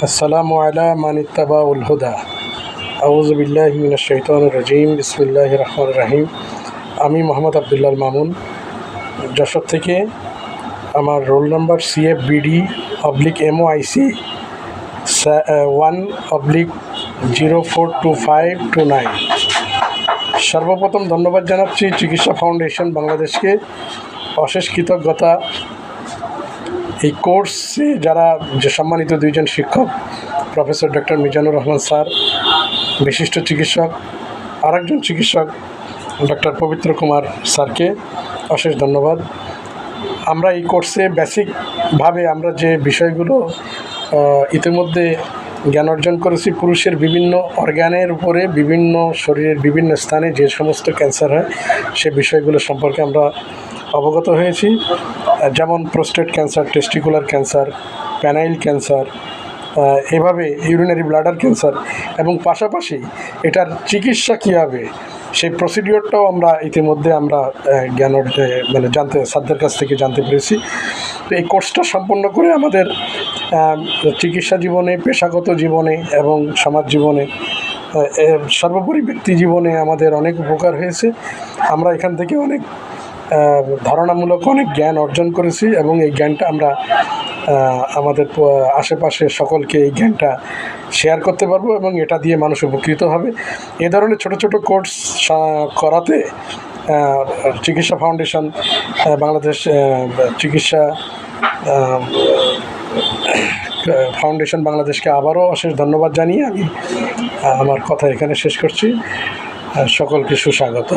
আসসালামু আলা মান ইত্তাবাউল হুদা আউযু বিল্লাহি মিনাশ শাইতানির রাজিম বিসমিল্লাহির রহমানির রহিম। আমি মোহাম্মদ আবদুল্লাহ মামুন, যশোর থেকে। আমার রোল নাম্বার CFBD/MOIC 1/042529। সর্বপ্রথম ধন্যবাদ জানাচ্ছি চিকিৎসা ফাউন্ডেশন বাংলাদেশকে, অশেষ কৃতজ্ঞতা। এই কোর্সে যারা যে সম্মানিত দুইজন শিক্ষক, professor doctor Mizanur Rahman sir, বিশিষ্ট চিকিৎসক, আরেকজন চিকিৎসক ডক্টর পবিত্র কুমার স্যারকে অশেষ ধন্যবাদ। আমরা এই কোর্সে বেসিকভাবে আমরা যে বিষয়গুলো ইতিমধ্যে জ্ঞান অর্জন করেছি, পুরুষের বিভিন্ন অর্গানের উপরে, বিভিন্ন শরীরের বিভিন্ন স্থানে যে সমস্ত ক্যান্সার হয় সে বিষয়গুলো সম্পর্কে আমরা অবগত হয়েছি। যেমন prostate cancer, testicular cancer, penile cancer, এভাবে ইউরিনারি ব্লাডার ক্যান্সার, এবং পাশাপাশি এটার চিকিৎসা কী হবে সেই প্রসিডিওরটাও আমরা ইতিমধ্যে জ্ঞান স্যারদের কাছ থেকে জানতে পেরেছি। তো এই কোর্সটা সম্পন্ন করে আমাদের চিকিৎসা জীবনে, পেশাগত জীবনে এবং সমাজ জীবনে, সর্বোপরি ব্যক্তি জীবনে আমাদের অনেক উপকার হয়েছে। আমরা এখান থেকে অনেক ধারণামূলক অনেক জ্ঞান অর্জন করেছি এবং এই জ্ঞানটা আমরা আমাদের আশেপাশে সকলকে এই জ্ঞানটা শেয়ার করতে পারবো এবং এটা দিয়ে মানুষ উপকৃত হবে। এ ধরনের ছোট ছোট কোর্স করাতে চিকিৎসা ফাউন্ডেশন বাংলাদেশ চিকিৎসা ফাউন্ডেশন বাংলাদেশকে আবারও অশেষ ধন্যবাদ জানিয়ে আমি আমার কথা এখানে শেষ করছি। সকলকে সুস্বাগত।